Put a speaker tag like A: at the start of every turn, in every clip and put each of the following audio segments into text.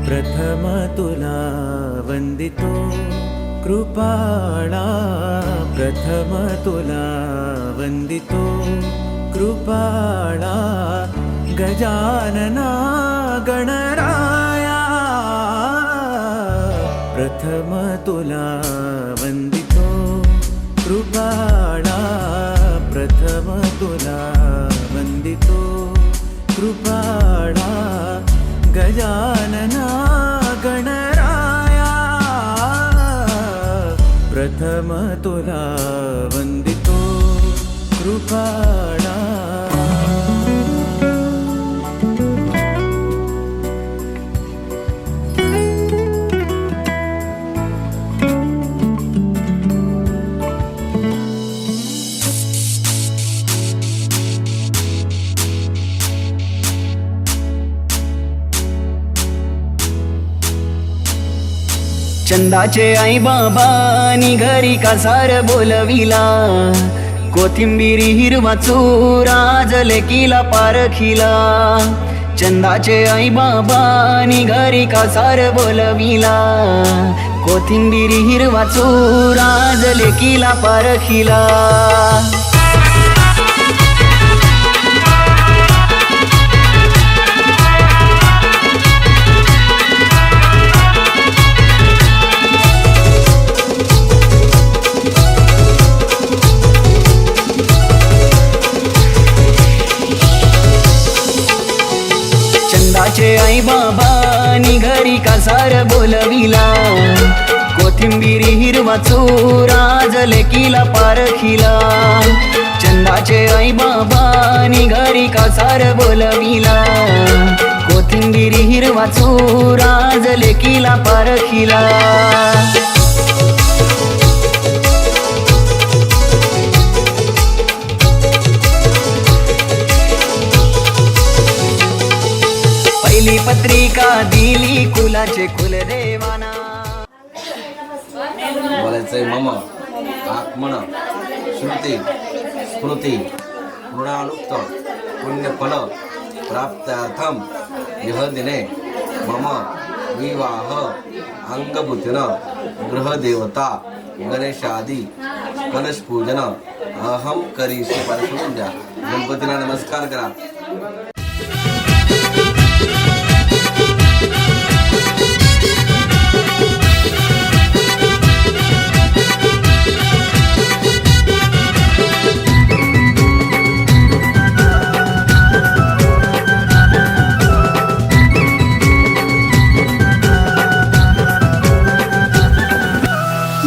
A: प्रथम तुला वंदितो कृपाळा, प्रथम तुला वंदितो कृपाळा, गजानना गणराया, प्रथम तुला वंदितो कृपाळा, प्रथम तुला वंदितो कृपाळा, गजानना गणराया, प्रथम तुला वंदितो कृपाळा.
B: चंदाचे आई बाबानी घरी कासार बोलविला, कोथिंबिरी हिरवा चुरा जलेकीला पारखिला. चंदाचे आई बाबानी घरी कासार बोलविला, कोथिंबिरी हिरवा चुरा जलेकीला पारखिला. चंदाचे आई बाबानी घरी कासार बोलविला, कोथिंबिरी हिरवा चुरा जलेकीला पारखिला. चंदाचे आई बाबानी घरी कासार बोलविला, कोथिंबिरी हिरवा चुरा जलेकीला पारखिला. पहिली पत्रिका दिली कुलाचे कुलदेवाना.
C: बोलायचंय मम आत्मन श्रुती स्मृती ऋणानुक्त पुण्यफल प्राप्त्यार्थम यह दिने मम विवाह अंगभूतिन गृहदेवता गणेशादी कलश पूजन अहम करीशी पार्श्वभूमी द्या. गणपतीला नमस्कार करा.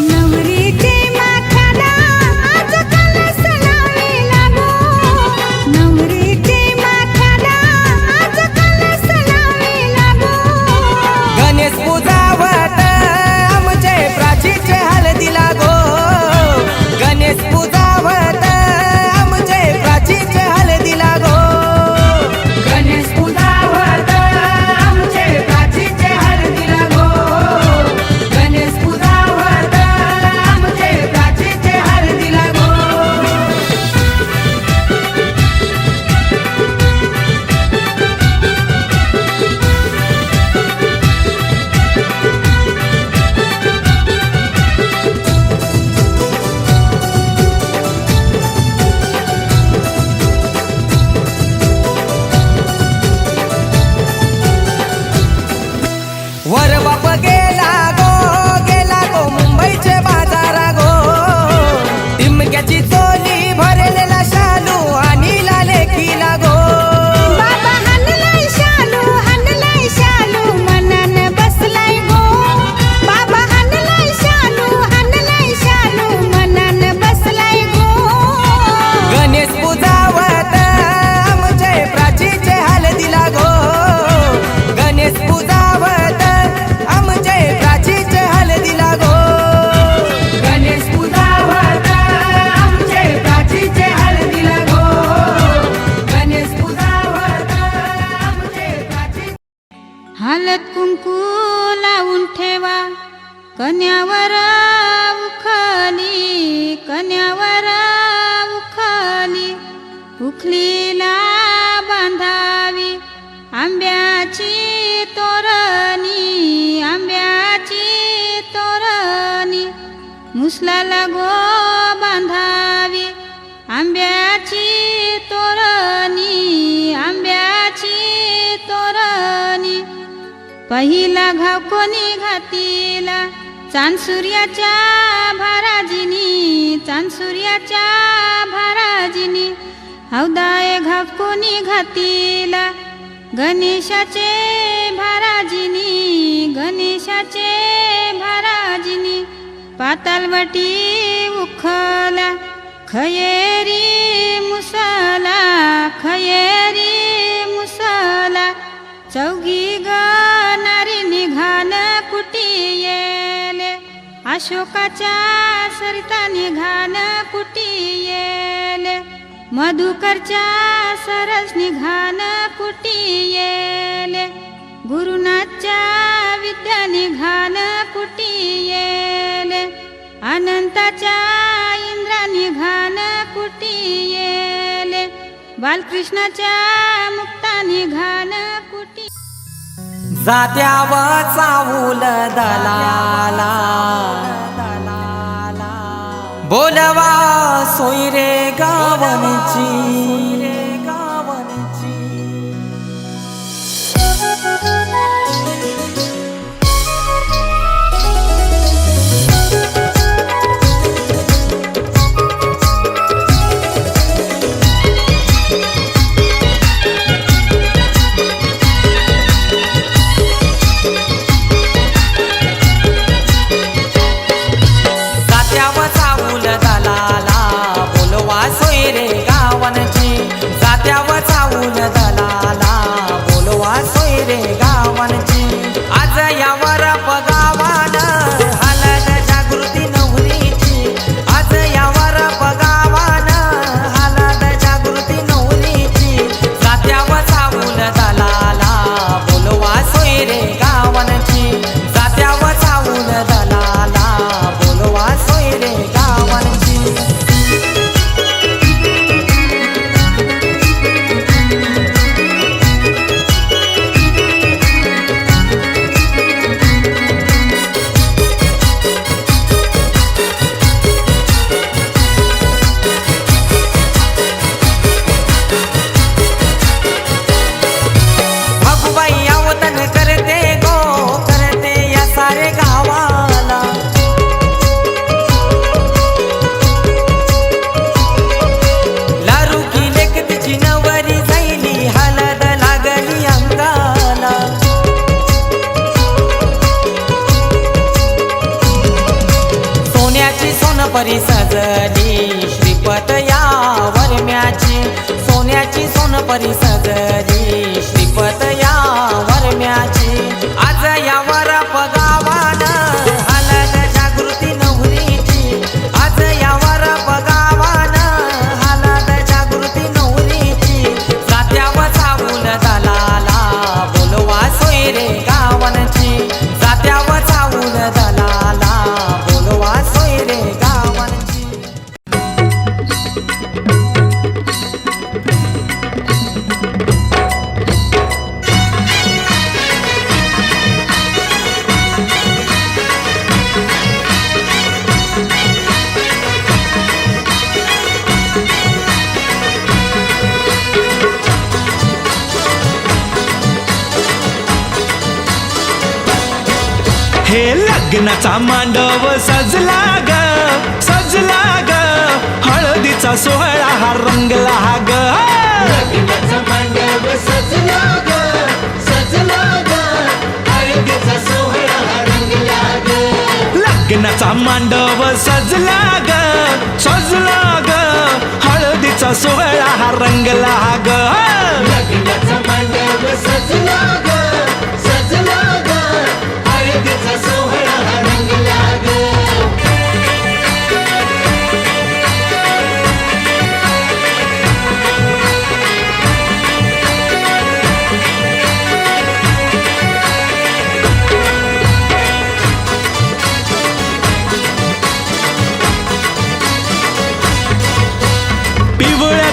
D: नवरीचे माथ्याला आज कलश लाविला गो, नवरीचे माथ्याला घर उखली उखलीला बांधावी आंब्याची तोरणी आंब्याची तोरणी मुसलाला गो बांधावी आंब्याची तोरणी आंब्याची तोरणी पहिला घाव कोणी घातीला चांदसूर्याच्या भाराजिनी चांदसूर्याच्या भाराजिनी हौदाय घाव कोणी घातीला गणेशाचे भाराजिनी गणेशाचे भाराजिनी पातालवटी उखला खयेरी मुसला खयेरी मुसला चौघी गणारी निघान कुटी येले अशोकाच्या सरिता निघान कुटी येले मधुकरच्या सरस निघान कुटी येले गुरुनाथच्या विद्या निघान कुटी येले अनंताच्या इंद्रा निघान कुटी येले बालकृष्णाच्या मुक्ता निघान कुटी
E: जात्याव चावूल दलाला बोलवा सोयरे गावनची परी सजली श्रीपत या वरम्याची सोन्याची सोनपरी सजली श्रीपत या वरम्याची आज या वर पगावान हलद जागृती नवरीची आज या वर पगावान हलद जागृती नवरीची जात्याव चावूल दलाला बोलवा सोयरे गावनची जात्याव चावूल दलाला बोलवा सोयरे
F: हे लग्नाचा मांडव सजला ग हळदीचा सोहळा हा रंगला ग
G: लग्नाचा मांडव सजला ग हळदीचा सोहळा हा रंगला ग
F: लग्नाचा मांडव सजला ग हळदीचा सोहळा हा रंगला ग
G: लग्नाचा मांडव सजला ग हळदीचा सोहळा हा रंगला ग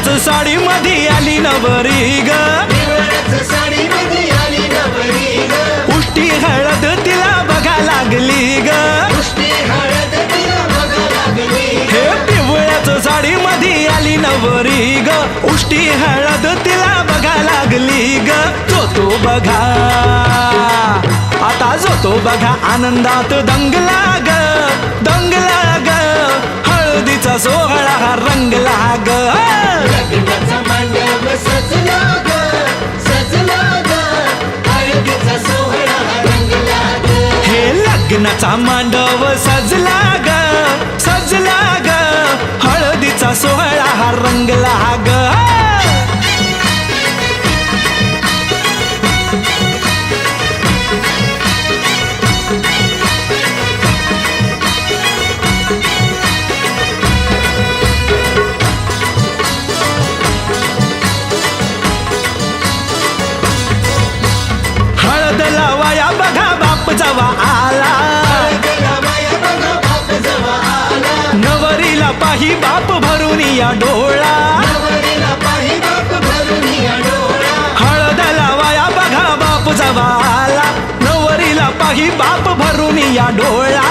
F: पिवळ्याच साडी मध्ये आली नवरी ग
G: पिवळ्याच साडीमध्ये आली नवरी ग
F: उष्टी हळद तिला बघा लागली ग
G: उष्टी हळद तिला बघा लागली
F: हे पिवळ्याच साडी मध्ये आली नवरी ग उष्टी हळद तिला बघा लागली ग जो बघा आता जो बघा आनंदात दंगला ग हळदीचा सोहळा हा रंगला ग
G: लग्नाचा मांडव सजला ग सजला ग हळदीचा सोहळा रंगला ग
F: हे लग्नाचा मांडव सजला ग हळदीचा सोहळा हा रंगला ग हळद लावाया बघा बाप जवा आला
G: लावाया बघा बाप जवा आला
F: नवरीला पाही बाप भरून या डोळा
G: नवरीला पाही बाप भरून या डोळा
F: हळद लावाया बघा बाप जवा आला नवरीला पाही बाप भरून या डोळा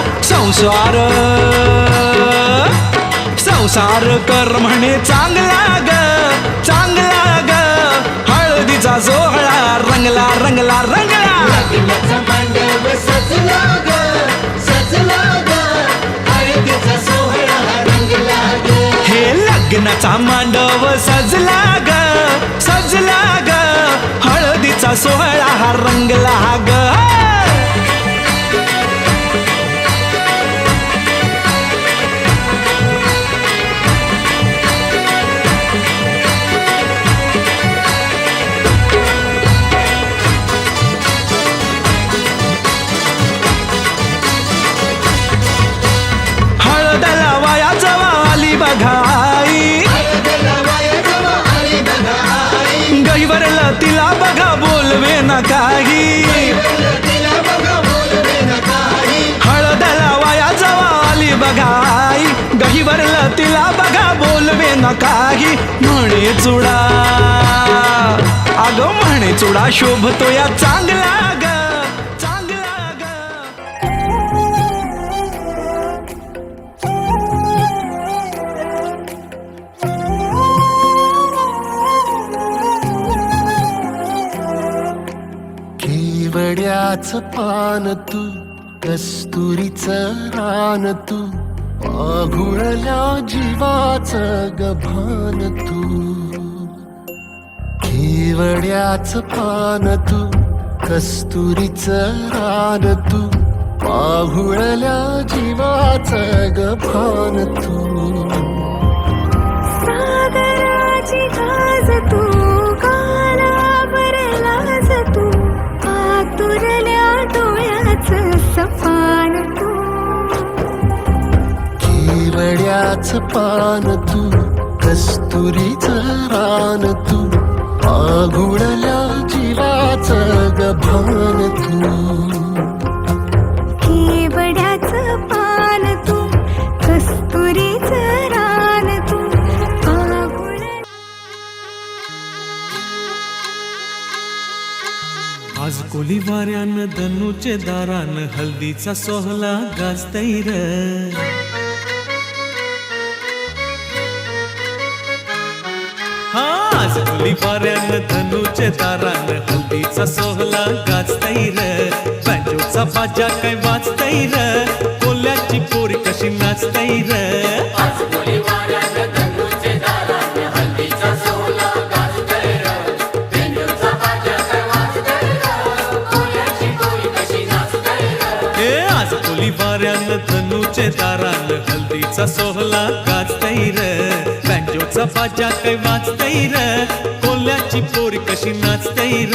F: संसार कर म्हणे चांगला ग हळदीचा सोहळा रंगला
G: लग्नाचा मांडव सजला ग हळदीचा सोहळा रंगला ग
F: हे लग्नाचा मांडव सजला ग हळदीचा सोहळा हा रंगला ग हळद लावाया जवा आली बघाई
G: हळद लावाया जवा आली बघा आई
F: गहीवरला तिला बघा बोलवे ना काही
G: तिला बघा बोलवे न काही
F: हळद लावाया जवा आली बघाई गहीवरला तिला बघा बोलवे ना काही म्हणे चुडा अगं म्हणे चुडा शोभतो या चांगला ग
H: केवड्याच पान तू कस्तुरीचं रान तू आघुळल्या जीवाचं गभान तू केवड्याच पान तू कस्तुरीचं रान तू आघुळल्या जीवाचं गभान तू
I: सागराची गाज तू गालावर लाज तू आतुरल्या डोळ्याचं सपान तू
H: केवड्याच पान तू कस्तुरीचं रान तू आघुळल्या जीवाचं गभान तू
I: केवड्याचं पान तू कस्तुरीचं रान तू
A: आज कोली वाऱ्यान धनुचे दारान हल्दीचा सोहला गाजतैर आज कोली वाऱ्यान धनुचे दारान हल्दीचा सोहला गाजतैर बँजोचा बाजा काय वाजतैर कोल्याची पोरी कशी नाचतैर वाऱ्यान धनुचे दारान हल्दीचा सोहला गाजतैर बँजोचा बाजा काय वाजतैर कोल्याची पोरी कशी नाचतैर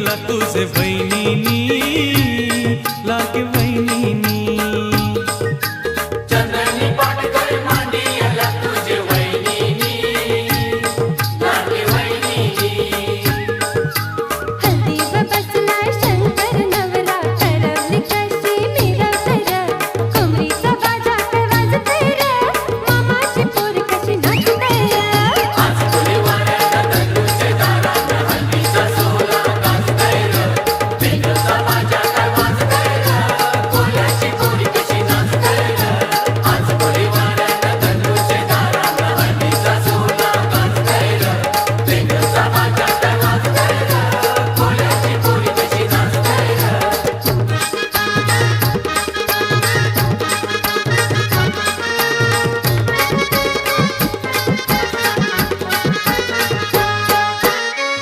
A: ला तुझे बहिणीनी लागे बहिणीनी
I: हल्दीवर बसलाय शंकर नवरा ठरवली कशी मिरवतर कमरीचा बाजा काय वाजतय र मामाची पोर कशी नाचतय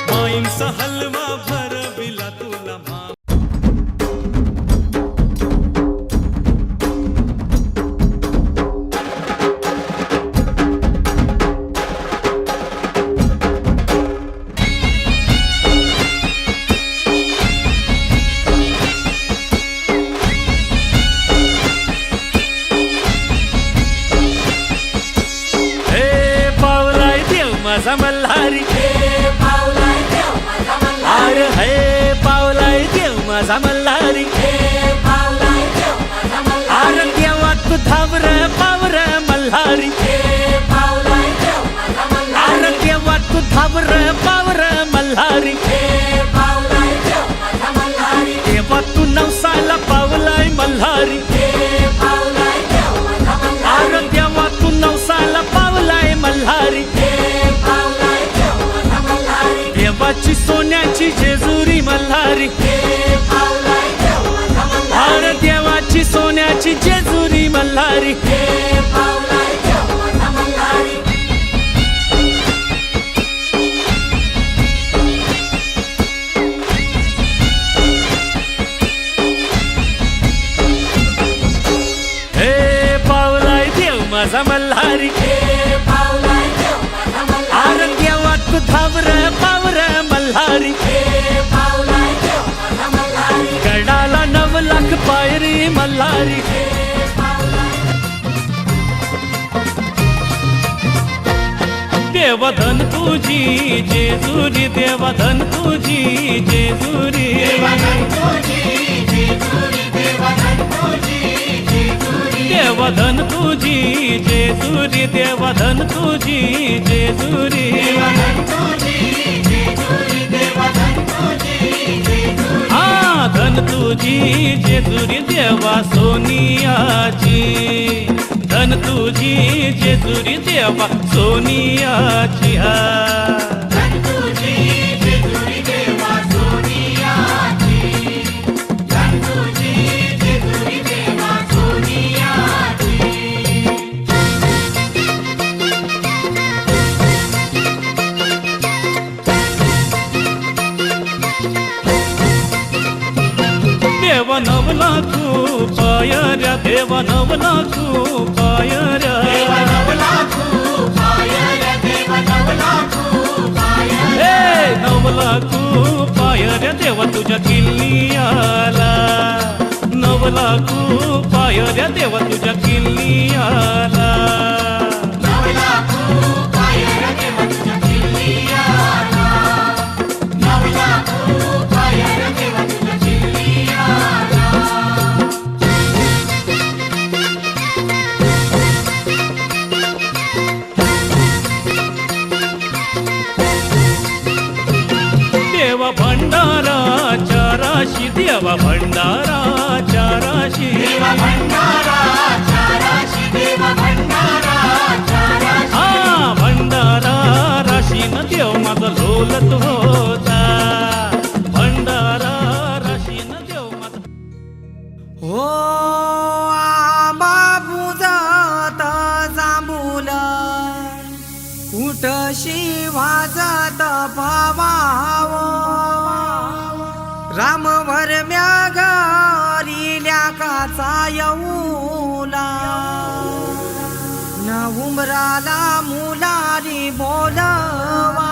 A: माईंचा हलवा भरविला तुला मा हे पावलाय देव माझा मल्हारी अरे हे पावलाय देव माझा मल्हारी अरे देवा तू धावर पावर मल्हारी अरे देवा तू धावर पावर मल्हारी देवा तू नवसाला पावलाय मल्हारी अरे देवा तू नवसाला पावलाय मल्हारी देवाची सोन्याची जेजुरी मल्हारी अरे देवाची सोन्याची जेजुरी मल्हारी हे पावलाय देव माझा मल्हारी अरे देवा तू धावर पावर मल्हारी गडाला 9 लाख पायरी मल्हारी देवधन तुझी जेजुरी देवधन तुझी जेजुरी देवधन तुझी जेजुरी देवधन तुझी जेजुरी हा धन तुझी जेजुरी देवा सोनियाची धन तुझी जेजुरी देवा सोनियाची हा देवा 9 लाख पायऱ्या देवा 9 लाख पायऱ्या हे 9 लाख पायऱ्या देवा तुझ्या किल्ल्याला 9 लाख पायऱ्या देवा तुझ्या किल्ल्याला देवा भंडारा चाराशी देवा भंडारा चाराशी हा भंडारा राशी न देव माझा लोलत होता भंडारा राशी न देव माझा
E: हो आंबा बुजत जांभूल कुठशी वाजत भावाव राम भरम्या घरील्या काचा येऊला न उमराला मुलारी बोलवा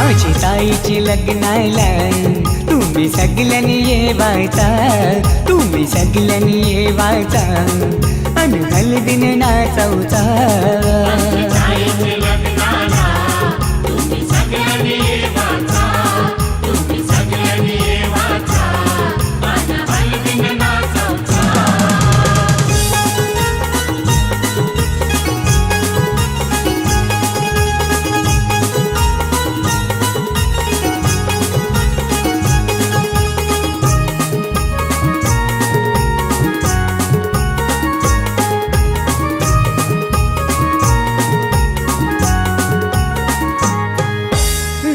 B: माझी ताईची लग्नाला तुम्ही सगळ्यांनी येवायचा, तुम्ही सगळ्यांनी येवायचा अन हलदीन नाचवचा.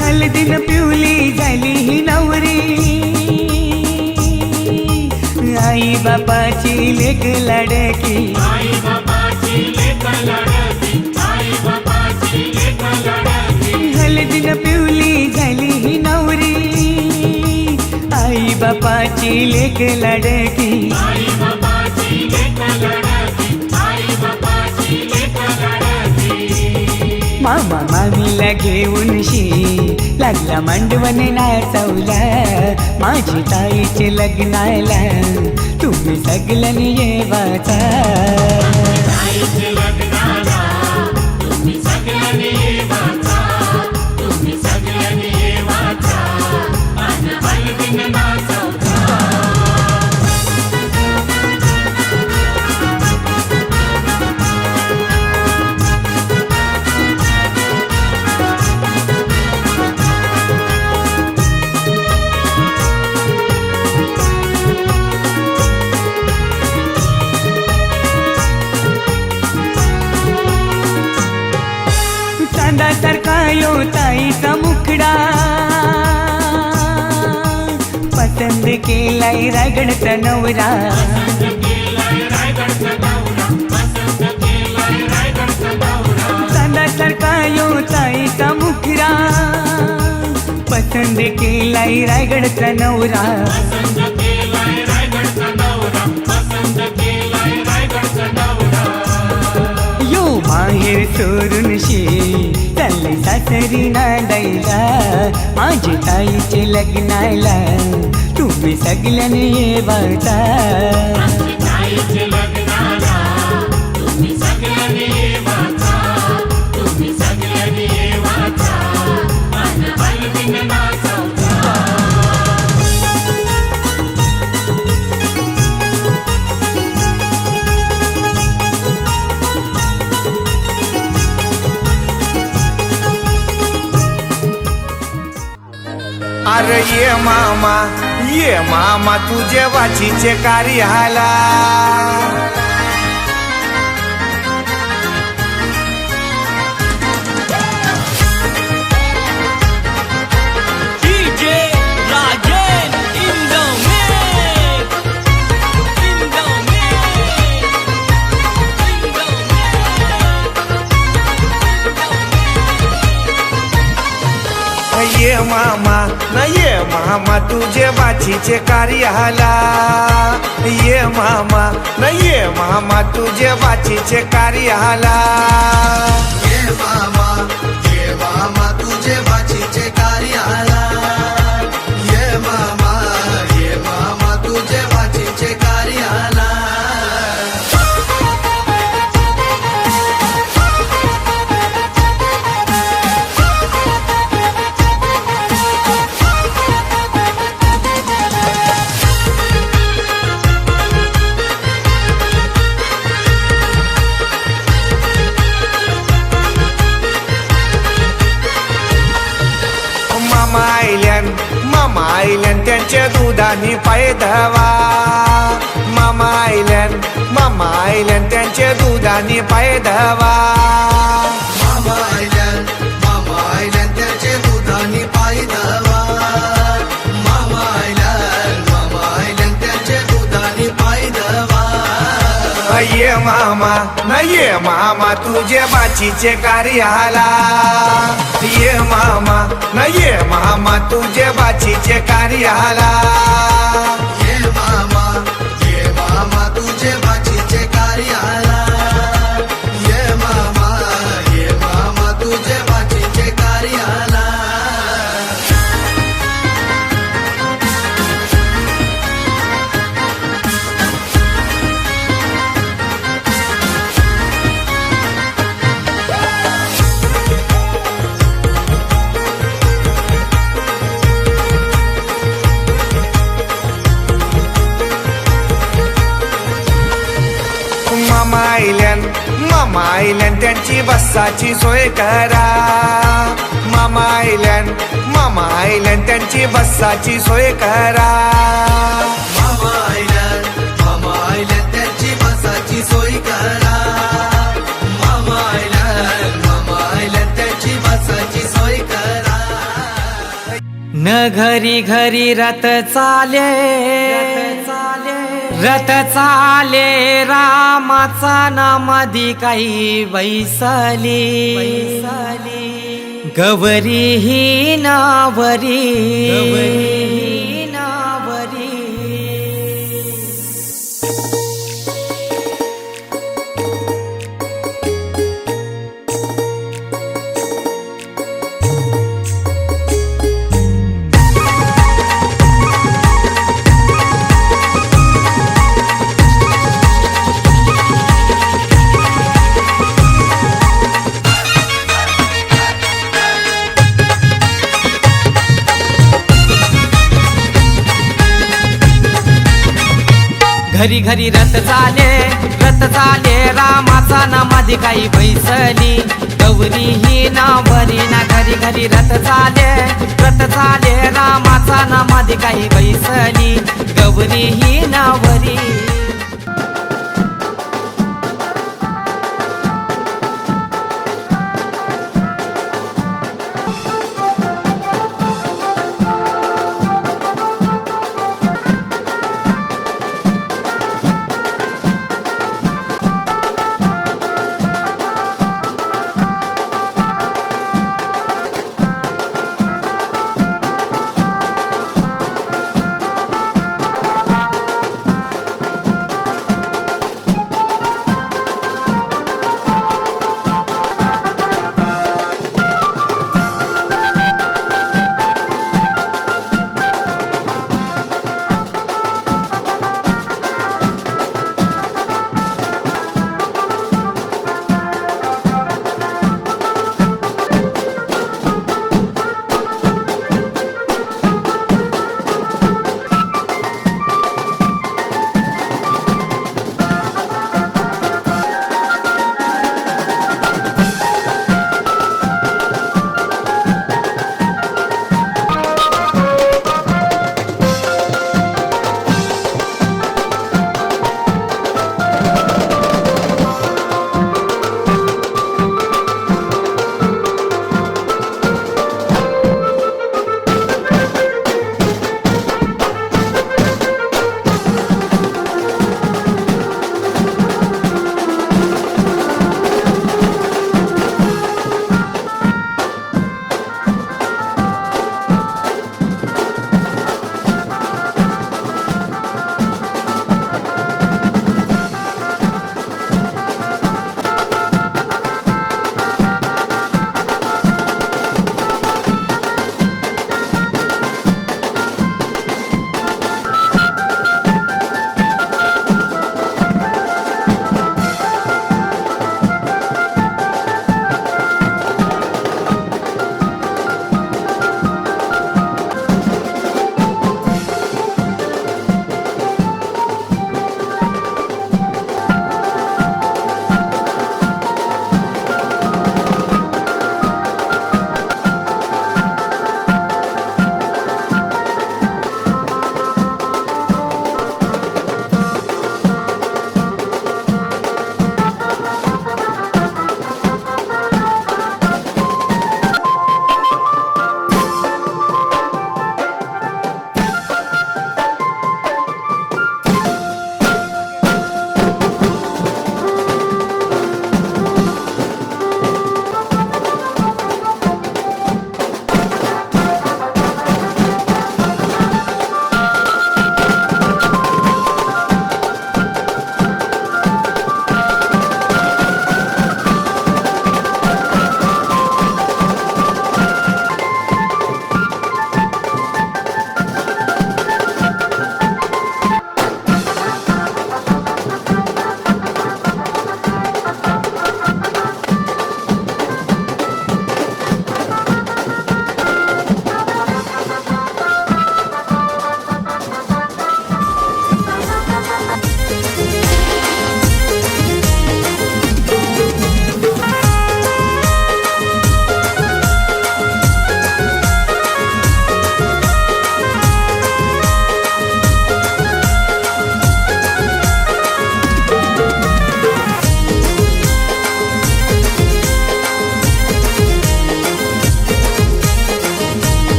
B: हलदीन पिवली झाली ही नवरी, आई बापाची लेक लाडकी. हलदीन पिवली झाली ही नवरी, आई बापाची लेक लाडकी. मामा मामीला घेऊन लागला मांडवने नाचवला. माझी ताईचे लग्नाला तुम्ही सगळ्यांनी येवाचा. चांदासारखा यो ताईचा मुखडा, पसंद केलाय रायगडचा नवरा. चांदासारखा यो ताईचा मुखडा, पसंद केलाय रायगडचा नवरा. यो माहेर सोडून चालले सासरी नांदायला. माझी ताईचे लग्नाला तुम्ही सगळ्यांनी येवाचा.
F: अरे ये मामा तुझे वाचीचे कार्याला. ये मामा तुझे वाचीचे कार्याला. ये मामा तुझे वाचीचे कार्याला.
G: ये मामा तुझे वाचीचे कार्याला. ये मामा तुझे वाचीचे कार्याला.
F: मामा आईल्यान त्यांच्या दुधानी पाय धवा. मामा आईल्यान त्यांच्या दुधानी पाय धवा.
G: मामा आईल्यान त्याचे दुधानी पाय धवा. मामा आईल्यान त्याचे दुधानी पाय धवा.
F: ये मामा तुझे बाचीचे कार्याला. ये मामा तुझे बाचीचे कार्याला.
G: ये मामा तुझे बाचीचे कार्याला. ये मामा तुझे बाचीचे कार्याला.
E: त्यांची बसाची सोय करा. मामा आयलंड त्यांची बसाची सोय करा.
C: मामा आयलंड त्यांची बसाची सोय करा. मामा आयलंड त्यांची बसाची सोय करा.
E: न घरी घरी रथ चाले रामाचा नामादी काही बैसली गवरी ही नावरी घरी घरी रथ चाले रामाचा नामादी काही बैसली गौरी ही नावरी ना. घरी घरी रथ चाले रामाचा नामादी काही बैसली गौरी ही नावरी.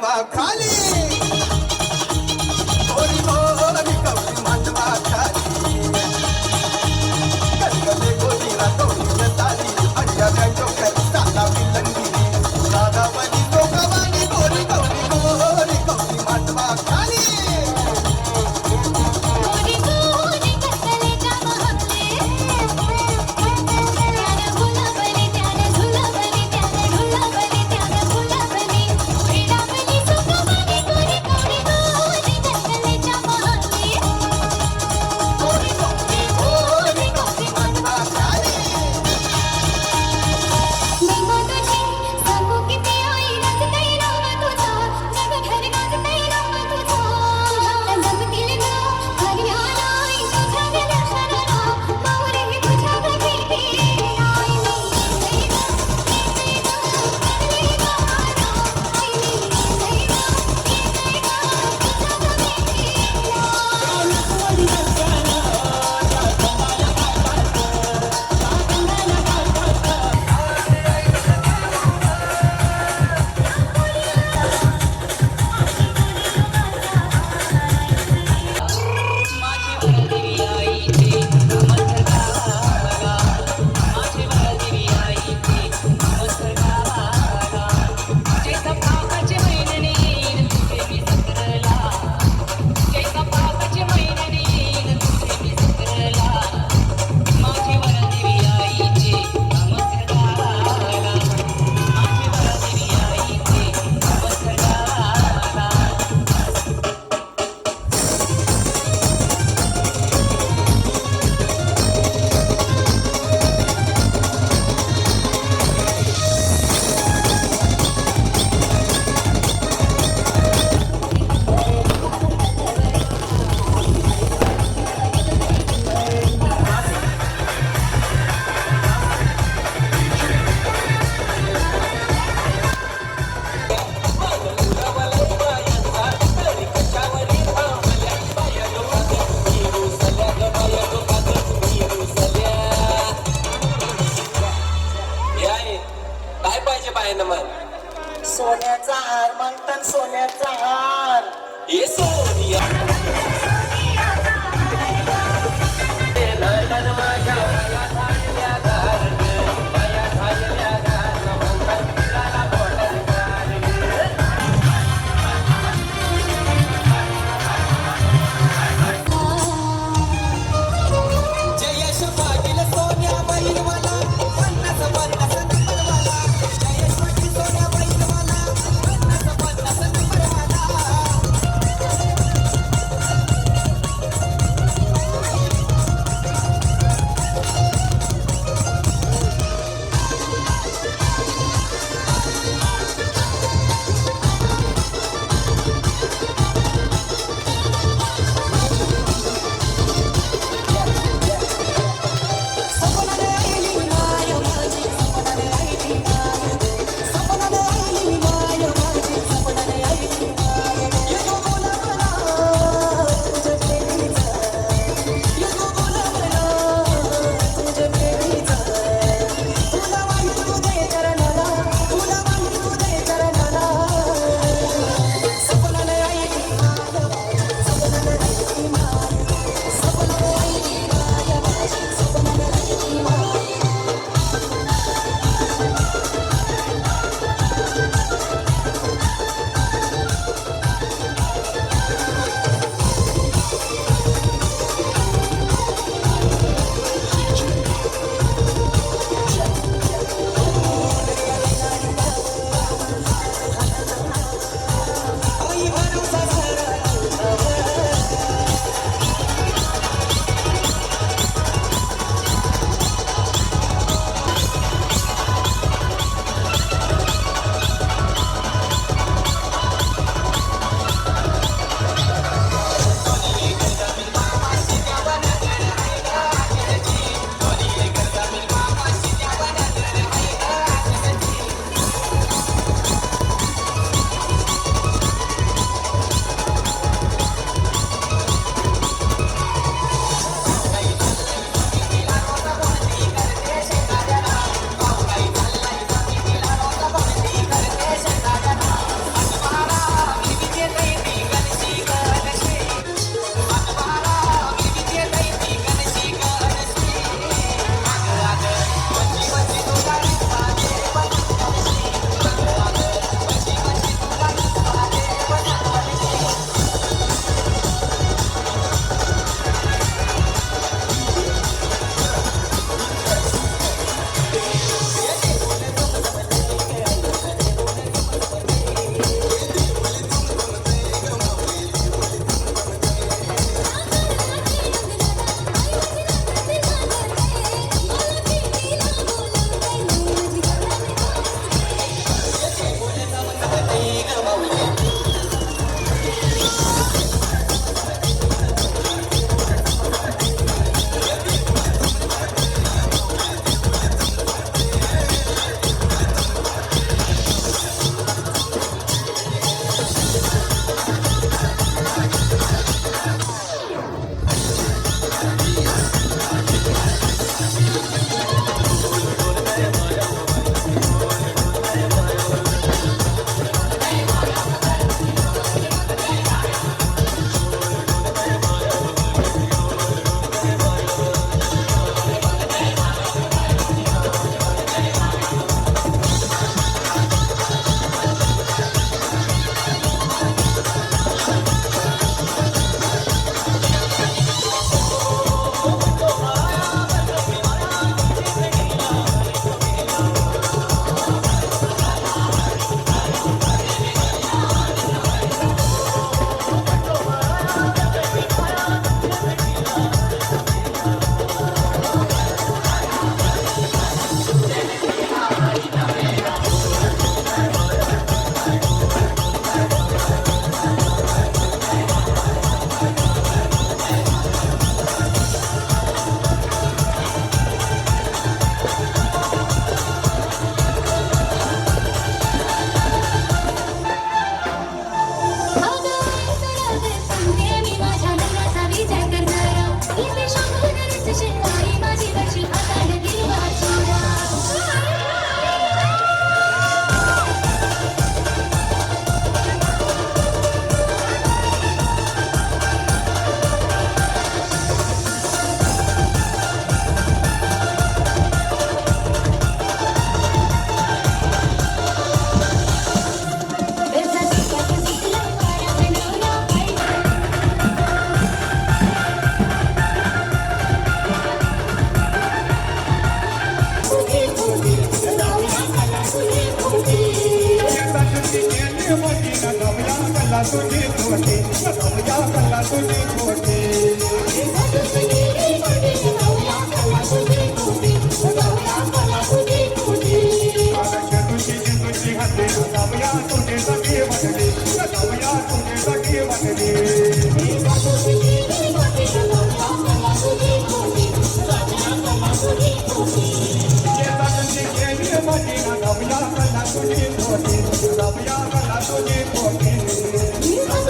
C: मांडवा खाली गोरी गोरी गौरी मांडवा खाली गलगले गोरी रातोळी ताली अड्या बँजो ताला विलंगी राधावली दोघवानी गोरी गौरी गोरी गौरी मांडवा खाली
I: गोरी गोरी कसलेच्या महाले त्याने गुलाबली त्याने झुलाबली त्याने ढोलाबली त्याने गुलाबली क्रीडाबली सुखवानी गोरी गोरी गोरी कसलेच्या महाले
C: गोरी गौरी गोरी गौरी मांडवा खाली
I: महिमा तुझी सांगू किती आई रचतय नाव तुझा जगभर गाजतय नाव तुझा जमतील ना हरी आई तुझ्या दर्शनाला माऊली तुझ्या भेटी आई
E: काय पाहिजे बायनं मग
C: सोन्याचा हार मागतात सोन्याचा हार
E: हे सोनिया
C: जयेश पाटील सोन्या बैलवाला पन्नास पन्नास नंबरवाला जयेश पाटील सोन्या बैलवाला पन्नास पन्नास नंबरवाला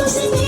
I: Thank you.